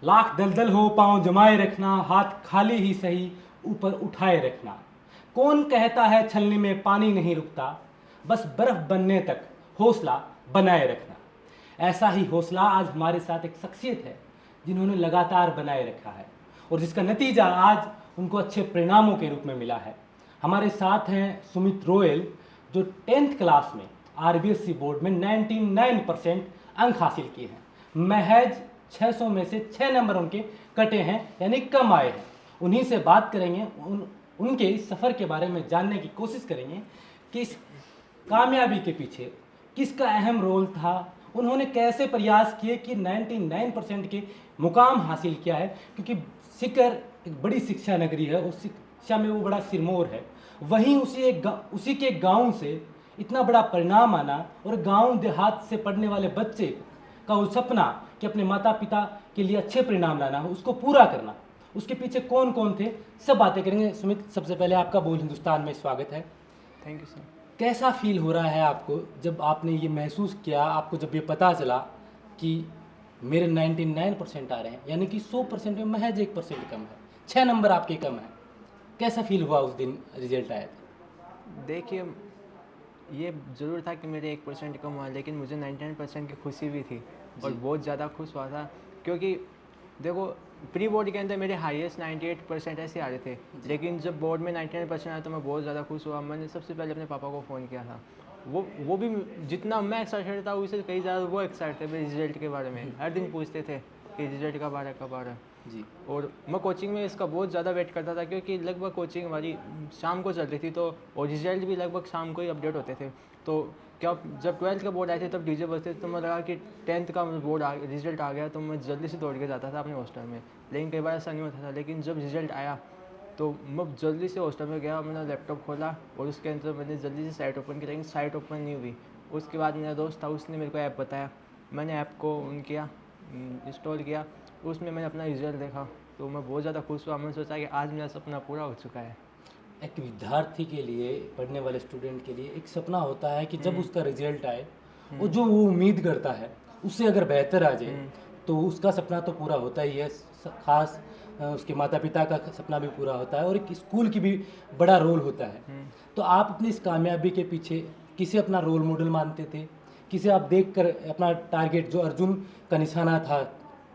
लाख दलदल हो पांव जमाए रखना, हाथ खाली ही सही ऊपर उठाए रखना। कौन कहता है छलनी में पानी नहीं रुकता, बस बर्फ बनने तक हौसला बनाए रखना। ऐसा ही हौसला आज हमारे साथ एक शख्सियत है जिन्होंने लगातार बनाए रखा है और जिसका नतीजा आज उनको अच्छे परिणामों के रूप में मिला है। हमारे साथ हैं सुमित रोयल, जो 10th क्लास में आरबीएसई बोर्ड में 99% अंक हासिल किए हैं। महज 600 में से 6 नंबर उनके कटे हैं, यानी कम आए हैं। उन्हीं से बात करेंगे, उनके इस सफ़र के बारे में जानने की कोशिश करेंगे कि इस कामयाबी के पीछे किसका अहम रोल था, उन्होंने कैसे प्रयास किए कि 99% के मुकाम हासिल किया है। क्योंकि सिकर एक बड़ी शिक्षा नगरी है और शिक्षा में वो बड़ा सिरमौर है। वहीं उसी के गांव से इतना बड़ा परिणाम आना और गांव देहात से पढ़ने वाले बच्चे का वो सपना कि अपने माता पिता के लिए अच्छे परिणाम लाना हो, उसको पूरा करना, उसके पीछे कौन कौन थे, सब बातें करेंगे। सुमित, सबसे पहले आपका बोल हिंदुस्तान में स्वागत है। Thank you sir. कैसा फील हो रहा है आपको जब आपने ये महसूस किया, आपको जब ये पता चला कि मेरे 99% आ रहे हैं, यानी कि 100% में महज 1% कम है, 6 नंबर आपके कम है। कैसा फील हुआ उस दिन रिजल्ट आया था? देखिए, ये ज़रूर था कि मेरे 1% कम हुआ, लेकिन मुझे 99% की खुशी भी थी और बहुत ज़्यादा खुश हुआ था। क्योंकि देखो, प्री बोर्ड के अंदर मेरे हाईएस्ट 98% ऐसे आ रहे थे, लेकिन जब बोर्ड में 99% आया तो मैं बहुत ज़्यादा खुश हुआ। मैंने सबसे पहले अपने पापा को फ़ोन किया था। वो भी जितना मैं एक्साइटेड था उससे कई ज़्यादा वो एक्साइटेड थे मेरे रिजल्ट के बारे में। हर दिन पूछते थे कि रिजल्ट कब आ रहा है, कब आ रहा है। जी। और मैं कोचिंग में इसका बहुत ज़्यादा वेट करता था, क्योंकि लगभग कोचिंग हमारी शाम को चल रही थी, तो और रिजल्ट भी लगभग शाम को ही अपडेट होते थे। तो क्या जब 12th का बोर्ड आए थे तब डीजे बजते थे, तो मैं लगा कि 10th का बोर्ड रिजल्ट आ गया, तो मैं जल्दी से दौड़ के जाता था अपने हॉस्टल में। लेकिन कई बार ऐसा नहीं होता था। लेकिन जब रिजल्ट आया तो मैं जल्दी से हॉस्टल में गया, मैंने लैपटॉप खोला और उसके अंदर मैंने जल्दी से साइट ओपन की, लेकिन साइट ओपन नहीं हुई। उसके बाद मेरा दोस्त था, उसने मेरे को ऐप बताया। मैंने ऐप को इंस्टॉल किया, उसमें मैंने अपना रिजल्ट देखा, तो मैं बहुत ज़्यादा खुश हुआ। मैंने सोचा कि आज मेरा सपना पूरा हो चुका है। एक विद्यार्थी के लिए, पढ़ने वाले स्टूडेंट के लिए एक सपना होता है कि जब उसका रिजल्ट आए और जो वो उम्मीद करता है उससे अगर बेहतर आ जाए तो उसका सपना तो पूरा होता ही है। खास उसके माता पिता का सपना भी पूरा होता है और एक स्कूल की भी बड़ा रोल होता है। तो आप अपनी इस कामयाबी के पीछे किसे अपना रोल मॉडल मानते थे? किसे आप देखकर अपना टारगेट, जो अर्जुन का निशाना था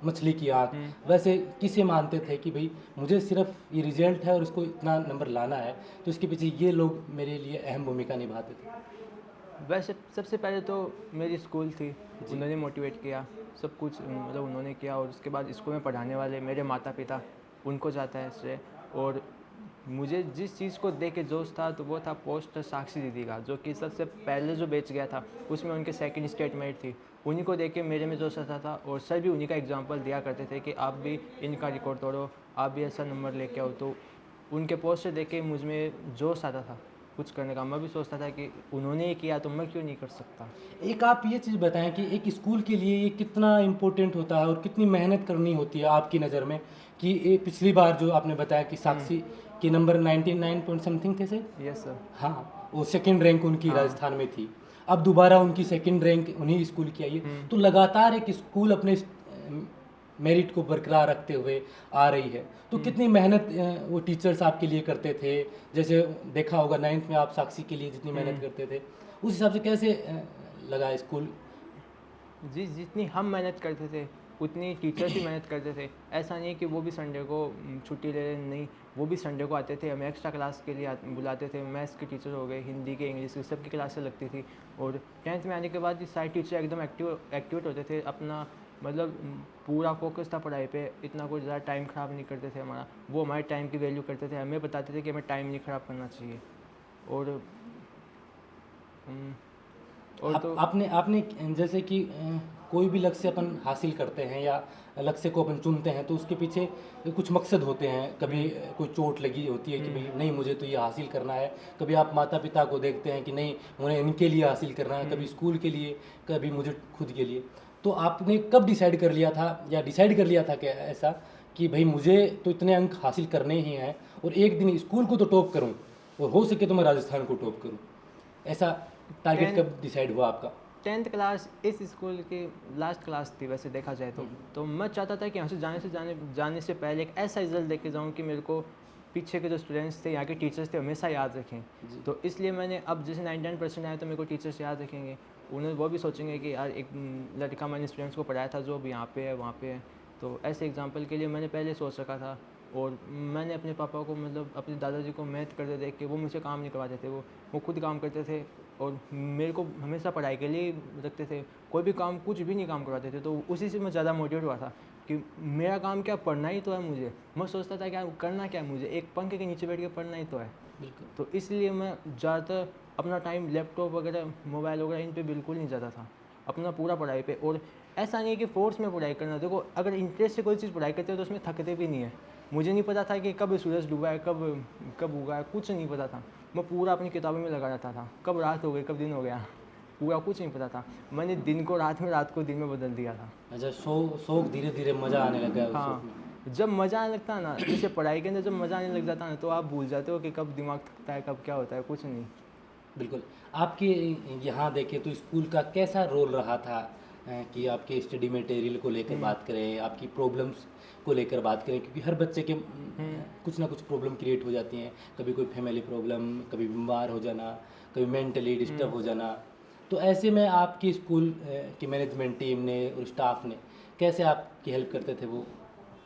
मछली की आँख, वैसे किसे मानते थे कि भाई मुझे सिर्फ ये रिजल्ट है और इसको इतना नंबर लाना है, तो इसके पीछे ये लोग मेरे लिए अहम भूमिका निभाते थे? वैसे सबसे पहले तो मेरी स्कूल थी, उन्होंने मोटिवेट किया, सब कुछ मतलब उन्होंने किया। और उसके बाद स्कूल में पढ़ाने वाले मेरे माता पिता, उनको जाता है श्रेय। और मुझे जिस चीज़ को देख के जोश था तो वो था पोस्ट साक्षी दीदी का, जो कि सबसे पहले जो बैच गया था उसमें उनके सेकंड स्टेट मेरिट थी। उन्हीं को देख के मेरे में जोश आता था और सर भी उन्हीं का एग्जांपल दिया करते थे कि आप भी इनका रिकॉर्ड तोड़ो, आप भी ऐसा नंबर लेके आओ। तो उनके पोस्ट से देख के मुझ में जोश आता था कुछ करने का। मैं भी सोचता था कि उन्होंने ये किया तो मैं क्यों नहीं कर सकता। एक आप ये चीज़ बताएं कि एक स्कूल के लिए ये कितना इम्पोर्टेंट होता है और कितनी मेहनत करनी होती है आपकी नज़र में, कि ये पिछली बार जो आपने बताया कि साक्षी के नंबर 99 पॉइंट समथिंग थे सर? Yes sir. हाँ, वो सेकंड रैंक उनकी राजस्थान में थी। अब दोबारा उनकी सेकंड रैंक उन्हीं स्कूल की आई है। तो लगातार एक स्कूल अपने मेरिट को बरकरार रखते हुए आ रही है, तो कितनी मेहनत वो टीचर्स आपके लिए करते थे? जैसे देखा होगा 9th में आप साक्षी के लिए जितनी मेहनत करते थे, उस हिसाब से कैसे लगा स्कूल? जी, जितनी हम मेहनत करते थे उतनी टीचर्स भी मेहनत करते थे। ऐसा नहीं है कि वो भी संडे को छुट्टी ले लें, नहीं, वो भी संडे को आते थे, हमें एक्स्ट्रा क्लास के लिए बुलाते थे। मैथ्स के टीचर हो गए, हिंदी के, इंग्लिश के, सबकी क्लासें लगती थी। और 10th में आने के बाद सारे टीचर एकदम एक्टिवेट होते थे। अपना मतलब पूरा फोकस था पढ़ाई पे, इतना कुछ ज़्यादा टाइम ख़राब नहीं करते थे हमारा। वो हमारे टाइम की वैल्यू करते थे, हमें बताते थे कि हमें टाइम नहीं ख़राब करना चाहिए। और तो आपने आपने जैसे कि कोई भी लक्ष्य अपन हासिल करते हैं या लक्ष्य को अपन चुनते हैं तो उसके पीछे कुछ मकसद होते हैं। कभी कोई चोट लगी होती है कि भाई नहीं, मुझे तो ये हासिल करना है। कभी आप माता पिता को देखते हैं कि नहीं, मुझे इनके लिए हासिल करना है, कभी स्कूल के लिए, कभी मुझे खुद के लिए। तो आपने कब डिसाइड कर लिया था, या डिसाइड कर लिया था कि ऐसा कि भाई मुझे तो इतने अंक हासिल करने ही हैं और एक दिन स्कूल को तो टॉप करूँ और हो सके तो मैं राजस्थान को टॉप करूँ? ऐसा टारगेट कब डिसाइड हुआ आपका? 10th क्लास इस स्कूल की लास्ट क्लास थी वैसे देखा जाए तो मैं चाहता था कि यहाँ से जाने से पहले एक ऐसा रिजल्ट लेके जाऊँ कि मेरे को पीछे के जो स्टूडेंट्स थे, यहाँ के टीचर्स थे, हमेशा याद रखें। तो इसलिए मैंने अब जैसे 99% आए तो मेरे को टीचर्स याद रखेंगे, उन्हें वो भी सोचेंगे कि यार एक लड़का मैंने स्टूडेंट्स को पढ़ाया था जो अब यहाँ पे है वहाँ पे है। तो ऐसे एग्जांपल के लिए मैंने पहले सोच रखा था। और मैंने अपने पापा को मतलब अपने दादाजी को मैथ करते देख के वो मुझसे काम नहीं करवाते थे, वो खुद काम करते थे और मेरे को हमेशा पढ़ाई के लिए रखते थे, कोई भी काम कुछ भी नहीं काम करवाते थे। तो उसी से मैं ज़्यादा मोटिवेट हुआ था कि मेरा काम क्या, पढ़ना ही तो है मुझे। मैं सोचता था क्या करना क्या है मुझे, एक पंखे के नीचे बैठ के पढ़ना ही तो है। बिल्कुल। तो इसलिए मैं ज़्यादातर अपना टाइम लैपटॉप वगैरह मोबाइल वगैरह इन पे बिल्कुल नहीं जाता था, अपना पूरा पढ़ाई पे। और ऐसा नहीं है कि फोर्स में पढ़ाई करना, देखो अगर इंटरेस्ट से कोई चीज़ पढ़ाई करते हो तो उसमें थकते भी नहीं है। मुझे नहीं पता था कि कब सूरज डूबा है, कब उगा है, कुछ नहीं पता था। मैं पूरा अपनी किताबों में लगा रहता था, कब रात हो गई कब दिन हो गया, पूरा कुछ नहीं पता था। मैंने दिन को रात में, रात को दिन में बदल दिया था। अच्छा, शौक धीरे धीरे मज़ा आने लगा उस शौक हाँ, में। जब मज़ा आने लगता है ना, जैसे पढ़ाई के अंदर जब मज़ा आने लग जाता है ना, तो आप भूल जाते हो कि कब दिमाग थकता है, कब क्या होता है, कुछ नहीं। बिल्कुल। आपके यहाँ देखें तो स्कूल का कैसा रोल रहा था कि आपके स्टडी मटेरियल को लेकर बात करें, आपकी प्रॉब्लम्स को लेकर बात करें, क्योंकि हर बच्चे के कुछ ना कुछ प्रॉब्लम क्रिएट हो जाती हैं। कभी कोई फैमिली प्रॉब्लम, कभी बीमार हो जाना, कभी मेंटली डिस्टर्ब हो जाना। तो ऐसे में आपकी स्कूल की मैनेजमेंट टीम ने और स्टाफ ने कैसे आपकी हेल्प करते थे वो?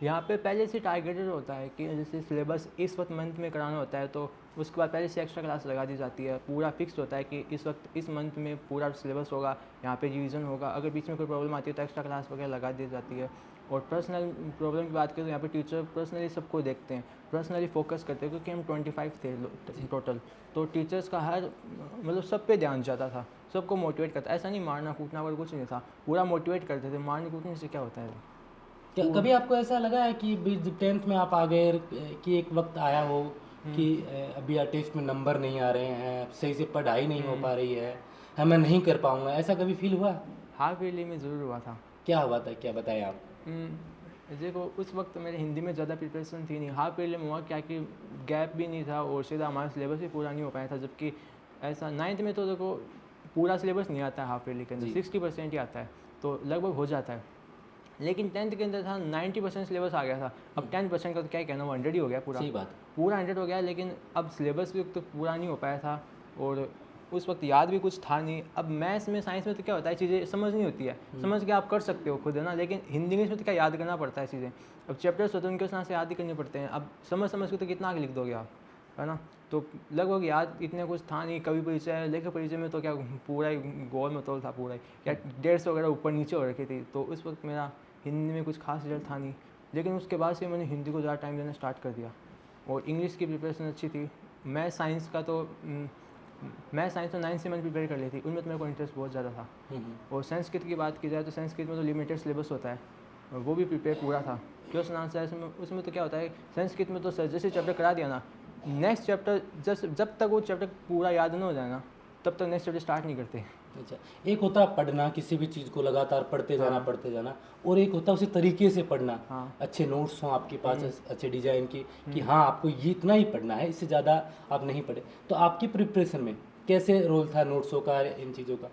यहाँ पे पहले से टारगेटेड होता है कि जैसे सिलेबस इस वक्त मंथ में कराना होता है, तो उसके बाद पहले से एक्स्ट्रा क्लास लगा दी जाती है। पूरा फिक्स होता है कि इस वक्त इस मंथ में पूरा सिलेबस होगा, यहाँ पे रिवीजन होगा। अगर बीच में कोई प्रॉब्लम आती है तो एक्स्ट्रा क्लास वगैरह लगा दी जाती है। और पर्सनल प्रॉब्लम की बात करें तो यहाँ पे टीचर पर्सनली सबको देखते हैं, पर्सनली फोकस करते हैं, क्योंकि हम 25 थे टोटल। तो टीचर्स का हर मतलब सब पे ध्यान जाता था, सबको मोटिवेट करता। ऐसा नहीं मारना कूटना वगैरह कुछ नहीं था, पूरा मोटिवेट करते थे। मारने कूटने से क्या होता है? क्या कभी आपको ऐसा लगा है कि जब 10th में आप आ गए कि एक वक्त आया हो कि अभी यार टेस्ट में नंबर नहीं आ रहे हैं, सही से पढ़ाई नहीं हो पा रही है, मैं नहीं कर पाऊंगा, ऐसा कभी फील हुआ? हाफ ईयरली में ज़रूर हुआ था। क्या हुआ था, क्या बताएं आप? देखो उस वक्त मेरे हिंदी में ज़्यादा प्रिपरेशन थी नहीं। हाफ ईयरली में हुआ क्या कि गैप भी नहीं था और सीधा हमारा सिलेबस भी पूरा नहीं हो पाया था। जबकि ऐसा 9th में तो देखो पूरा सिलेबस नहीं आता है हाफ ईयरली के अंदर, 60% ही आता है, तो लगभग हो जाता है। लेकिन 10th के अंदर था 90% सिलेबस आ गया था। अब 10% का तो क्या ही कहना, वो 100 ही हो गया पूरा। सही बात। पूरा 100 हो गया, लेकिन अब सिलेबस भी तो पूरा नहीं हो पाया था और उस वक्त याद भी कुछ था नहीं। अब मैथ्स में साइंस में तो क्या होता है, चीज़ें समझ नहीं होती है, समझ के आप कर सकते हो खुद, है ना। लेकिन हिंदी इंग्लिश में तो क्या याद करना पड़ता है चीज़ें। अब चैप्टर्स होते हैं उनके उस से याद ही करने पड़ते हैं। अब समझ के तो कितना आगे लिख दोगे आप, है ना। तो लगभग याद इतने कुछ था नहीं। कवि परिचय, लेखक परिचय में तो क्या पूरा ही गोल मटोल था, पूरा ही क्या 150 वगैरह ऊपर नीचे हो रखी थी। तो उस वक्त मेरा हिंदी में कुछ खास रिजल्ट था नहीं। लेकिन उसके बाद से मैंने हिंदी को ज़्यादा टाइम देना स्टार्ट कर दिया और इंग्लिश की प्रिपरेशन अच्छी थी। मैं साइंस तो 9th से मैंने प्रिपेयर कर ली थी, उनमें तो मेरे को इंटरेस्ट बहुत ज़्यादा था। और संस्कृत की बात की जाए तो संस्कृत में तो लिमिटेड सिलेबस होता है, वो भी प्रिपेयर पूरा था। क्वेश्चन आंसर उसमें तो क्या होता है, संस्कृत में तो सर जैसे चैप्टर करा दिया ना, नेक्स्ट चैप्टर जब तक वो चैप्टर पूरा याद ना हो जाए ना, तब तक नेक्स्ट चैप्टर स्टार्ट नहीं करते। अच्छा, एक होता है पढ़ना, किसी भी चीज़ को लगातार पढ़ते जाना, और एक होता है उसी तरीके से पढ़ना। अच्छे नोट्स हों आपके पास, अच्छे डिजाइन की, कि हाँ आपको ये इतना ही पढ़ना है, इससे ज़्यादा आप नहीं पढ़े। तो आपकी प्रिपरेशन में कैसे रोल था नोट्सों का, इन चीज़ों का?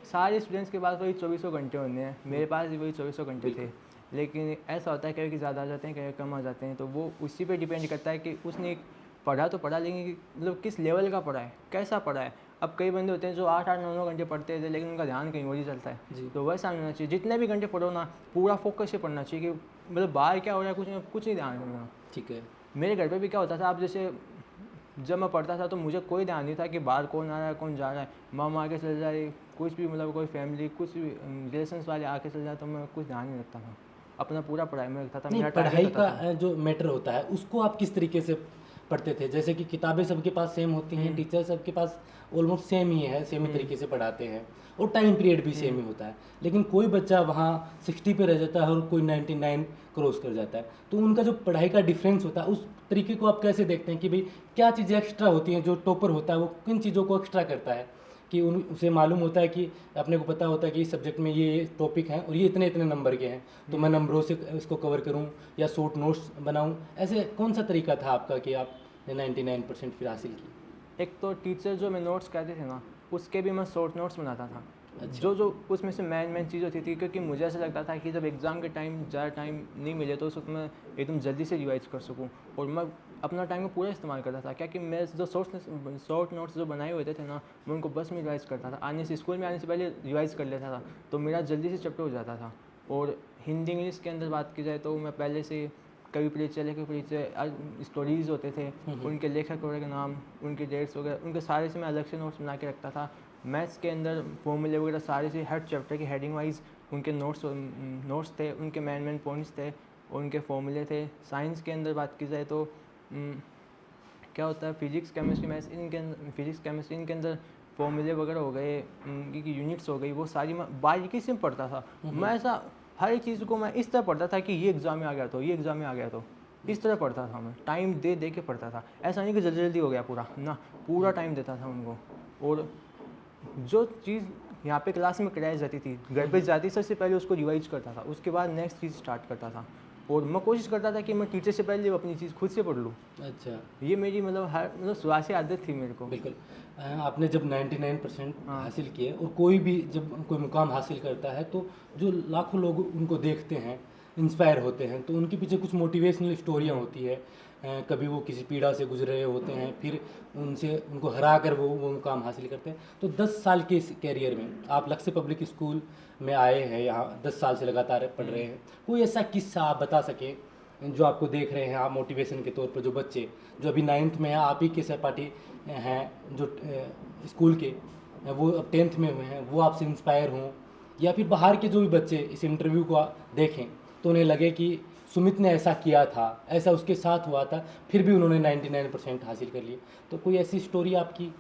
सारे स्टूडेंट्स के पास वही 24 घंटे होते हैं, मेरे पास भी वही 24 घंटे थे। लेकिन ऐसा होता है कभी ज़्यादा आ जाते हैं, कभी कम आ जाते हैं। तो वो उसी पे डिपेंड करता है कि उसने पढ़ा तो पढ़ा, लेकिन मतलब किस लेवल का पढ़ा है, कैसा पढ़ा है। अब कई बंदे होते हैं जो 8-8, 9-9 घंटे पढ़ते थे, लेकिन उनका ध्यान कहीं और ही चलता है। तो वैसा नहीं होना चाहिए। जितने भी घंटे पढ़ो ना, पूरा फोकस से पढ़ना चाहिए कि मतलब बाहर क्या हो रहा है कुछ नहीं ध्यान करना। ठीक है। मेरे घर पे भी क्या होता था, अब जैसे जब मैं पढ़ता था तो मुझे कोई ध्यान नहीं था कि बाहर कौन आ रहा है कौन जा रहा है, मामा आके चल जाए, कुछ भी मतलब कोई फैमिली कुछ भी रिलेशंस वाले आके चल जाए, तो मैं कुछ ध्यान नहीं रखता था, अपना पूरा पढ़ाई में रखता था। नहीं, पढ़ाई का जो मैटर होता है उसको आप किस तरीके से पढ़ते थे? जैसे कि किताबें सबके पास सेम होती हैं, टीचर सबके पास ऑलमोस्ट सेम ही है, सेम ही तरीके से पढ़ाते हैं, और टाइम पीरियड भी सेम ही होता है। लेकिन कोई बच्चा वहाँ 60 पे रह जाता है और कोई 99 क्रॉस कर जाता है। तो उनका जो पढ़ाई का डिफरेंस होता है, उस तरीके को आप कैसे देखते हैं कि भाई क्या चीज़ें एक्स्ट्रा होती हैं? जो टॉपर होता है वो किन चीज़ों को एक्स्ट्रा करता है कि उसे मालूम होता है कि अपने को पता होता है कि इस सब्जेक्ट में ये टॉपिक हैं और ये इतने इतने नंबर के हैं, तो मैं नंबरों से इसको कवर करूँ या शॉर्ट नोट्स बनाऊँ? ऐसे कौन सा तरीका था आपका कि आपने 99% फिर हासिल की? एक तो टीचर जो मैं नोट्स कहते थे ना, उसके भी मैं शॉर्ट नोट्स बनाता था। जो जो उसमें से मेन चीज़ होती थी, क्योंकि मुझे ऐसा लगता था कि जब एग्ज़ाम के टाइम ज़्यादा टाइम नहीं मिले तो उस वक्त मैं एकदम जल्दी से रिवाइज़ कर सकूं, और मैं अपना टाइम को पूरा इस्तेमाल करता था। क्या कि मैं जो शॉर्ट नोट्स जो बनाए हुए थे ना, मैं उनको बस में रिवाइज़ करता था, आने से स्कूल में आने से पहले रिवाइज़ कर लेता था, तो मेरा जल्दी से चैप्टर हो जाता था। और हिंदी इंग्लिश के अंदर बात की जाए तो मैं पहले से कवि परिचय, लेखक परिचय, स्टोरीज़ होते थे, उनके लेखक वगैरह के नाम, उनके डेट्स वगैरह, उनके सारे से मैं अलग से नोट्स बना के रखता था। मैथ्स के अंदर फॉर्मूले वगैरह सारे से हर चैप्टर की हेडिंग वाइज उनके नोट्स थे, उनके मेन पॉइंट्स थे, उनके फॉर्मूले थे। साइंस के अंदर बात की जाए तो क्या होता है, फिजिक्स केमिस्ट्री मैथ्स इनके अंदर, फिजिक्स केमिस्ट्री इनके अंदर फॉर्मूले वगैरह हो गए, इनकी यूनिट्स हो गई, वो सारी मैं बारीकी से पढ़ता था। मैं ऐसा हर एक चीज़ को मैं इस तरह पढ़ता था कि ये एग्ज़ाम में आ गया तो, ये एग्ज़ाम में आ गया तो, इस तरह पढ़ता था मैं, टाइम दे दे के पढ़ता था। ऐसा नहीं कि जल्दी जल्दी हो गया पूरा ना, पूरा टाइम देता था उनको। और जो चीज़ यहाँ पे क्लास में कराई जाती थी, घर पे जाती सबसे पहले उसको रिवाइज करता था, उसके बाद नेक्स्ट चीज़ स्टार्ट करता था। और मैं कोशिश करता था कि मैं टीचर से पहले अपनी चीज़ खुद से पढ़ लूँ। अच्छा, ये मेरी शुरुआत से आदत थी मेरे को। बिल्कुल। आपने जब 99% हाँ। हासिल किए, और कोई भी जब कोई मुकाम हासिल करता है तो जो लाखों लोग उनको देखते हैं, इंस्पायर होते हैं, तो उनके पीछे कुछ मोटिवेशनल स्टोरियाँ होती है। कभी वो किसी पीड़ा से गुजर रहे होते हैं, फिर उनको हरा कर वो मुकाम हासिल करते हैं। तो 10 साल के इस कैरियर में आप लक्ष्य पब्लिक स्कूल में आए हैं, यहाँ 10 साल से लगातार पढ़ रहे हैं, कोई ऐसा किस्सा आप बता सकें जो आपको देख रहे हैं आप मोटिवेशन के तौर पर, जो बच्चे जो अभी 9th में हैं, आप ही के सहपाठी हैं जो स्कूल के, वो अब 10th में हुए हैं, वो आपसे इंस्पायर हों, या फिर बाहर के जो भी बच्चे इस इंटरव्यू को देखें तो उन्हें लगे कि सुमित ने ऐसा किया था, ऐसा उसके साथ हुआ था, फिर भी उन्होंने 99% हासिल कर लिए। तो कोई ऐसी स्टोरी आपकी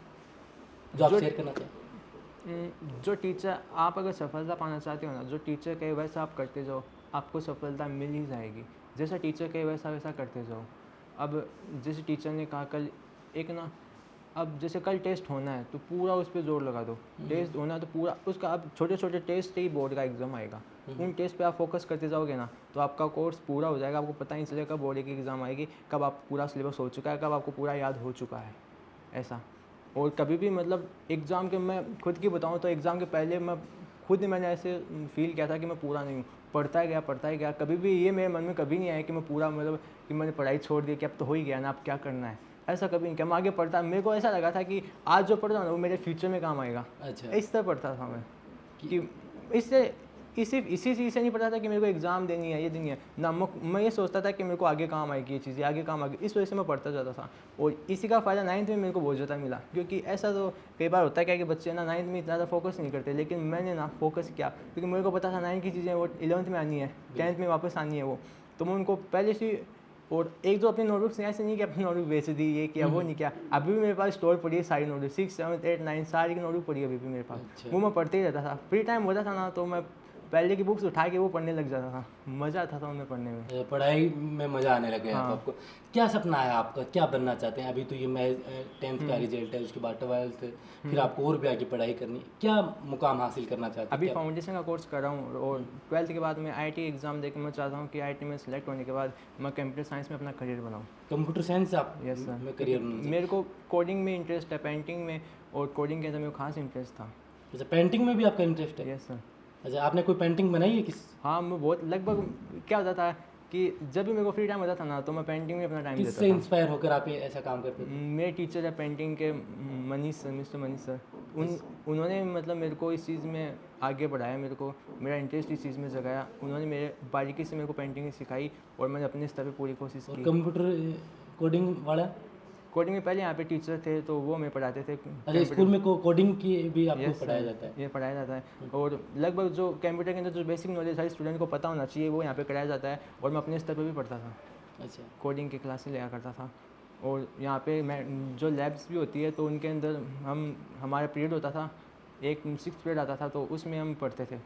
जो आप शेयर करना चाहें? जो टीचर, आप अगर सफलता पाना चाहते हो ना, जो टीचर कहे वैसा आप करते जाओ, आपको सफलता मिल ही जाएगी। जैसा टीचर कहे वैसा वैसा करते जाओ। अब जैसे टीचर ने कहा कल एक ना, अब जैसे कल टेस्ट होना है तो पूरा उस पर जोर लगा दो। टेस्ट होना है तो पूरा उसका, अब छोटे छोटे टेस्ट से ही बोर्ड का एग्ज़ाम आएगा, उन टेस्ट पे आप फोकस करते जाओगे ना तो आपका कोर्स पूरा हो जाएगा। आपको पता नहीं चलेगा कब बोर्ड की एग्ज़ाम आएगी, कब आप पूरा सिलेबस हो चुका है, कब आपको पूरा याद हो चुका है, ऐसा। और कभी भी एग्ज़ाम के, मैं खुद की बताऊँ तो एग्ज़ाम के पहले मैंने ऐसे फील किया था कि मैं पूरा नहीं हूँ, पढ़ता ही गया। कभी भी ये मेरे मन में कभी नहीं आया कि मैं पूरा कि मैंने पढ़ाई छोड़ दी, कि अब तो हो ही गया ना, अब क्या करना है, ऐसा कभी नहीं किया। मैं आगे पढ़ता, मेरे को ऐसा लगा था कि आज जो पढ़ रहा हूँ ना वो मेरे फ्यूचर में काम आएगा। अच्छा, इस तरह पढ़ता था मैं कि इससे इसी चीज़ से नहीं पढ़ता था कि मेरे को एग्ज़ाम देनी है, ये देनी है ना, मैं ये सोचता था कि मेरे को आगे काम आएगी, ये चीज़ें आगे काम आएगी, इस वजह से मैं पढ़ता जाता था। और इसी का फ़ायदा 9th में मेरे को बहुत ज़्यादा मिला, क्योंकि ऐसा तो कई बार होता है क्या कि बच्चे ना 9th में ज़्यादा फोकस नहीं करते, लेकिन मैंने ना फोकस किया, क्योंकि मेरे को पता था 9th की चीज़ें वो 11th में आनी है, 10th में वापस आनी है वो, तो मैं उनको पहले से। और एक जो अपनी नोटबुक्स ऐसे नहीं कि अपनी नोटबुक बेच दी, ये किया वो नहीं किया, अभी भी मेरे पास स्टोर पड़ी है सारी नोटबुक, 6, 7, 8, 9 सारी की नोटबुक पड़ी है अभी भी मेरे पास। अच्छा। वो मैं पढ़ते ही रहता था, फ्री टाइम होता था ना तो मैं पहले की बुक्स उठा के वो पढ़ने लग जाता था, मज़ा आता था उन्हें पढ़ने में। पढ़ाई में मज़ा आने लगे हाँ। आपको। क्या सपना है आपका, क्या बनना चाहते हैं? अभी तो ये मैं 10th का रिजल्ट है, उसके बाद 12th, फिर आपको और भी आगे पढ़ाई करनी, क्या मुकाम हासिल करना चाहते हैं? अभी फाउंडेशन का कोर्स कर रहा हूँ, और 12th के बाद मैं IIT एग्ज़ाम देकर मैं चाहता हूँ कि IIT में सेलेक्ट होने के बाद मैं कंप्यूटर साइंस में अपना करियर बनाऊँ। कंप्यूटर साइंस आप यस सर, में करियर बनाना मेरे को कोडिंग में इंटरेस्ट है, पेंटिंग में, और कोडिंग के अंदर मेरे को खास इंटरेस्ट था। चाहते हैं? अच्छा, पेंटिंग में भी आपका इंटरेस्ट है? Yes sir. अच्छा, आपने कोई पेंटिंग बनाई है किस हाँ, मैं बहुत लगभग क्या होता था कि जब भी मेरे को फ्री टाइम होता था ना तो मैं पेंटिंग में अपना टाइम देता किससे था। इंस्पायर होकर आप ये ऐसा काम करते थे? मेरे टीचर है पेंटिंग के, Manish sir, mister Manish sir, उन्होंने मेरे को इस चीज़ में आगे बढ़ाया, मेरे को मेरा इंटरेस्ट इस चीज़ में जगाया। उन्होंने मेरे बारीकी से मेरे को पेंटिंग सिखाई, और मैंने अपने स्तर पे पूरी कोशिश और की। कंप्यूटर कोडिंग वाला? कोडिंग में पहले यहाँ पे टीचर थे तो वो मैं पढ़ाते थे। अच्छा, स्कूल में कोडिंग की भी आपको Yes, पढ़ाया sir, जाता है? ये पढ़ाया जाता है, और लगभग जो कंप्यूटर के अंदर जो बेसिक नॉलेज हर स्टूडेंट को पता होना चाहिए वो यहाँ पे कराया जाता है। और मैं अपने स्तर पे भी पढ़ता था, अच्छा, कोडिंग की क्लासेस लिया करता था। और यहाँ पे मैं जो लैब्स भी होती है तो उनके अंदर हमारा पीरियड होता था, एक 6th पीरियड आता था तो उसमें हम पढ़ते थे।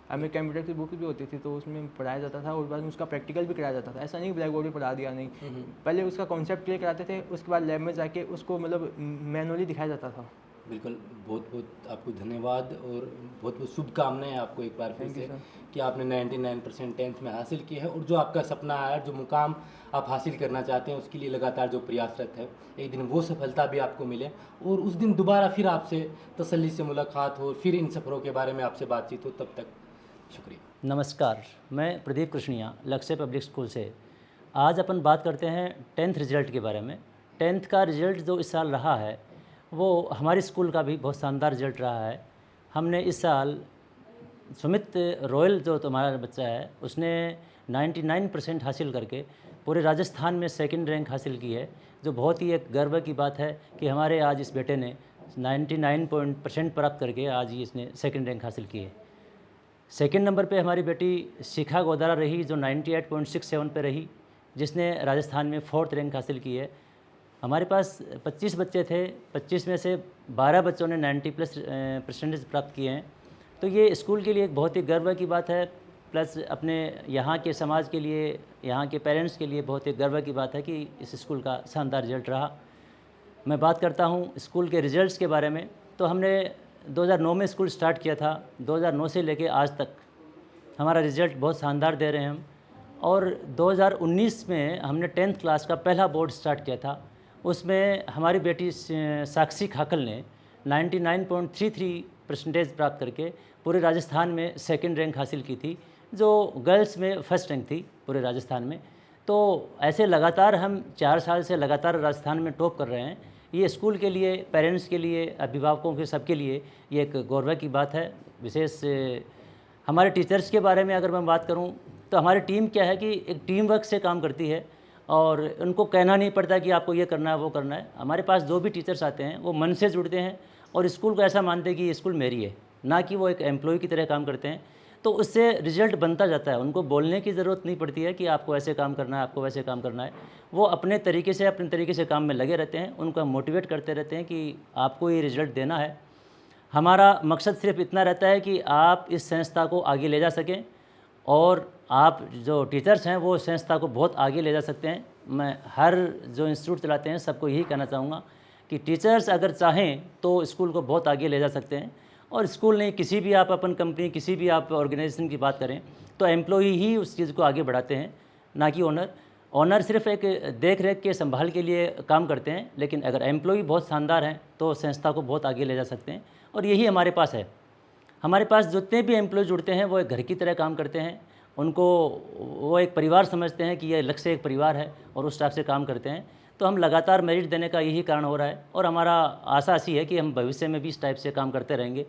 हमें कंप्यूटर की बुक भी होती थी तो उसमें पढ़ाया जाता था, और बाद में उसका प्रैक्टिकल भी कराया जाता था। ऐसा नहीं ब्लैक बोर्ड भी पढ़ा दिया, नहीं, पहले उसका कॉन्सेप्ट क्लियर कराते थे, उसके बाद लैब में जाके उसको मैनुअली दिखाया जाता था। बिल्कुल, बहुत बहुत आपको धन्यवाद और बहुत बहुत शुभकामनाएं आपको एक बार फिर Thank you, से sir. कि आपने 99% 10th में हासिल किया है और जो आपका सपना है, जो मुकाम आप हासिल करना चाहते हैं, उसके लिए लगातार जो प्रयासरत है, एक दिन वो सफलता भी आपको मिले और उस दिन दोबारा फिर आपसे तसल्ली से मुलाकात हो, फिर इन सफ़रों के बारे में आपसे बातचीत हो। तब तक शुक्रिया। नमस्कार, मैं प्रदीप कृष्णिया लक्ष्य पब्लिक स्कूल से। आज अपन बात करते हैं 10th रिज़ल्ट के बारे में। 10th का रिज़ल्ट जो इस साल रहा है वो हमारे स्कूल का भी बहुत शानदार रिज़ल्ट रहा है। हमने इस साल सुमित रॉयल जो तुम्हारा बच्चा है उसने 99% हासिल करके पूरे राजस्थान में सेकंड रैंक हासिल की है, जो बहुत ही एक गर्व की बात है कि हमारे आज इस बेटे ने 99% प्राप्त करके आज ही इसने सेकंड रैंक हासिल की है। सेकंड नंबर पे हमारी बेटी शिखा गोदारा रही जो 98.67 पे रही, जिसने राजस्थान में फोर्थ रैंक हासिल की है। हमारे पास 25 बच्चे थे, 25 में से 12 बच्चों ने 90+ परसेंटेज प्राप्त किए हैं। तो ये स्कूल के लिए एक बहुत ही गर्व की बात है, प्लस अपने यहाँ के समाज के लिए, यहाँ के पेरेंट्स के लिए बहुत ही गर्व की बात है कि इस स्कूल का शानदार रिजल्ट रहा। मैं बात करता हूँ स्कूल के रिजल्ट्स के बारे में। तो हमने 2009 में स्कूल स्टार्ट किया था, 2009 से लेके आज तक हमारा रिज़ल्ट बहुत शानदार दे रहे हैं हम। और 2019 में हमने 10th क्लास का पहला बोर्ड स्टार्ट किया था, उसमें हमारी बेटी साक्षी खाकल ने 99.33 परसेंटेज प्राप्त करके पूरे राजस्थान में सेकंड रैंक हासिल की थी, जो गर्ल्स में फर्स्ट रैंक थी पूरे राजस्थान में। तो ऐसे लगातार हम 4 साल से लगातार राजस्थान में टॉप कर रहे हैं। ये स्कूल के लिए, पेरेंट्स के लिए, अभिभावकों के सबके लिए ये एक गौरव की बात है। विशेष हमारे टीचर्स के बारे में अगर मैं बात करूं तो हमारी टीम क्या है कि एक टीम वर्क से काम करती है और उनको कहना नहीं पड़ता कि आपको ये करना है, वो करना है। हमारे पास जो भी टीचर्स आते हैं वो मन से जुड़ते हैं और स्कूल को ऐसा मानते हैं कि ये स्कूल मेरी है, ना कि वो एक एम्प्लॉय की तरह काम करते हैं। तो उससे रिजल्ट बनता जाता है, उनको बोलने की ज़रूरत नहीं पड़ती है कि आपको ऐसे काम करना है, आपको वैसे काम करना है। वो अपने तरीके से काम में लगे रहते हैं, उनको मोटिवेट करते रहते हैं कि आपको ये रिज़ल्ट देना है। हमारा मकसद सिर्फ इतना रहता है कि आप इस संस्था को आगे ले जा सकें और आप जो टीचर्स हैं वो संस्था को बहुत आगे ले जा सकते हैं। मैं हर जो इंस्टीट्यूट चलाते हैं सबको यही कहना चाहूँगा कि टीचर्स अगर चाहें तो स्कूल को बहुत आगे ले जा सकते हैं। और स्कूल नहीं, किसी भी आप अपन कंपनी, किसी भी आप ऑर्गेनाइजेशन की बात करें तो एम्प्लॉय ही उस चीज़ को आगे बढ़ाते हैं, ना कि ओनर। ओनर सिर्फ एक देख रेख के संभाल के लिए काम करते हैं, लेकिन अगर एम्प्लॉय बहुत शानदार हैं तो संस्था को बहुत आगे ले जा सकते हैं। और यही हमारे पास है। हमारे पास जितने भी एम्प्लॉय जुड़ते हैं वो एक घर की तरह काम करते हैं, उनको वो एक परिवार समझते हैं कि ये लक्ष्य एक परिवार है और उस टाइप से काम करते हैं। तो हम लगातार मेरिट देने का यही कारण हो रहा है और हमारा आशा ऐसी है कि हम भविष्य में भी इस टाइप से काम करते रहेंगे।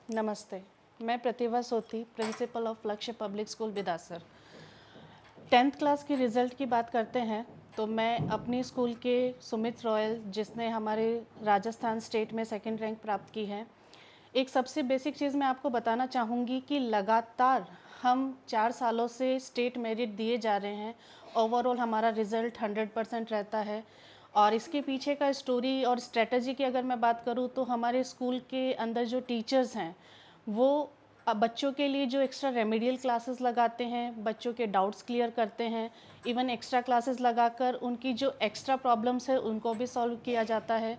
नमस्ते, मैं प्रतिभा सोती, प्रिंसिपल ऑफ लक्ष्य public school Bidasar. 10th class की रिज़ल्ट की बात करते हैं तो मैं अपनी स्कूल के सुमित रॉयल, जिसने हमारे राजस्थान स्टेट में सेकंड रैंक प्राप्त की है, एक सबसे बेसिक चीज़ मैं आपको बताना चाहूँगी कि लगातार हम 4 सालों से स्टेट मेरिट दिए जा रहे हैं। ओवरऑल हमारा रिज़ल्ट 100% रहता है। और इसके पीछे का स्टोरी और स्ट्रेटजी की अगर मैं बात करूँ तो हमारे स्कूल के अंदर जो टीचर्स हैं वो बच्चों के लिए जो एक्स्ट्रा रेमेडियल क्लासेस लगाते हैं, बच्चों के डाउट्स क्लियर करते हैं, इवन एक्स्ट्रा क्लासेस लगाकर उनकी जो एक्स्ट्रा प्रॉब्लम्स है उनको भी सॉल्व किया जाता है।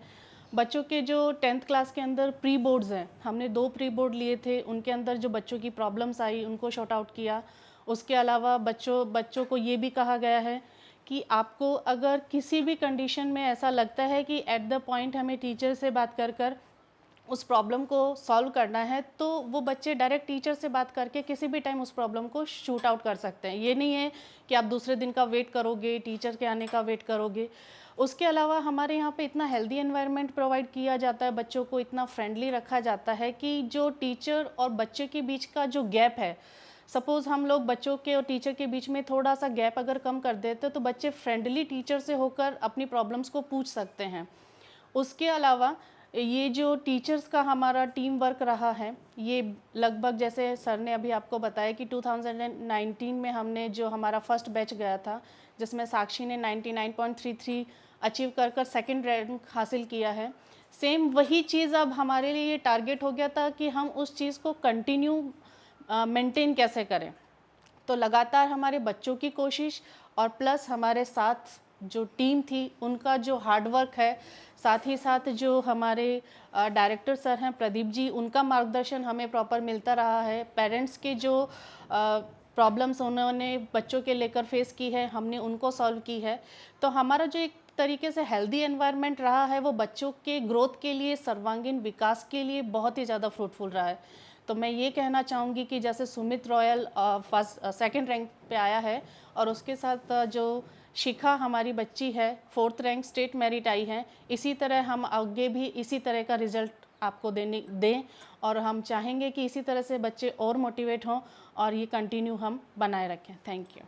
बच्चों के जो 10th क्लास के अंदर प्री बोर्ड्स हैं, हमने 2 प्री बोर्ड लिए थे, उनके अंदर जो बच्चों की प्रॉब्लम्स आई उनको शॉर्ट आउट किया। उसके अलावा बच्चों को ये भी कहा गया है कि आपको अगर किसी भी कंडीशन में ऐसा लगता है कि एट द पॉइंट हमें टीचर से बात कर उस प्रॉब्लम को सॉल्व करना है, तो वो बच्चे डायरेक्ट टीचर से बात करके किसी भी टाइम उस प्रॉब्लम को शूट आउट कर सकते हैं। ये नहीं है कि आप दूसरे दिन का वेट करोगे, टीचर के आने का वेट करोगे। उसके अलावा हमारे यहाँ पे इतना हेल्दी एनवायरनमेंट प्रोवाइड किया जाता है, बच्चों को इतना फ्रेंडली रखा जाता है कि जो टीचर और बच्चे के बीच का जो गैप है, सपोज़ हम लोग बच्चों के और टीचर के बीच में थोड़ा सा गैप अगर कम कर देते तो बच्चे फ्रेंडली टीचर से होकर अपनी प्रॉब्लम्स को पूछ सकते हैं। उसके अलावा ये जो टीचर्स का हमारा टीम वर्क रहा है, ये लगभग जैसे सर ने अभी आपको बताया कि 2019 में हमने जो हमारा फर्स्ट बैच गया था, जिसमें साक्षी ने 99.33 अचीव कर सेकंड रैंक हासिल किया है। सेम वही चीज़ अब हमारे लिए ये टारगेट हो गया था कि हम उस चीज़ को कंटिन्यू मेंटेन कैसे करें। तो लगातार हमारे बच्चों की कोशिश और प्लस हमारे साथ जो टीम थी उनका जो हार्डवर्क है, साथ ही साथ जो हमारे डायरेक्टर सर हैं प्रदीप जी, उनका मार्गदर्शन हमें प्रॉपर मिलता रहा है। पेरेंट्स के जो प्रॉब्लम्स उन्होंने बच्चों के लेकर फेस की है, हमने उनको सॉल्व की है। तो हमारा जो एक तरीके से हेल्दी एनवायरनमेंट रहा है वो बच्चों के ग्रोथ के लिए, सर्वांगीण विकास के लिए बहुत ही ज़्यादा फ्रूटफुल रहा है। तो मैं ये कहना चाहूँगी कि जैसे सुमित रॉयल सेकंड रैंक पे आया है और उसके साथ जो शिखा हमारी बच्ची है 4th रैंक स्टेट मेरिट आई है, इसी तरह हम आगे भी इसी तरह का रिजल्ट आपको दें और हम चाहेंगे कि इसी तरह से बच्चे और मोटिवेट हों और ये कंटिन्यू हम बनाए रखें। Thank you.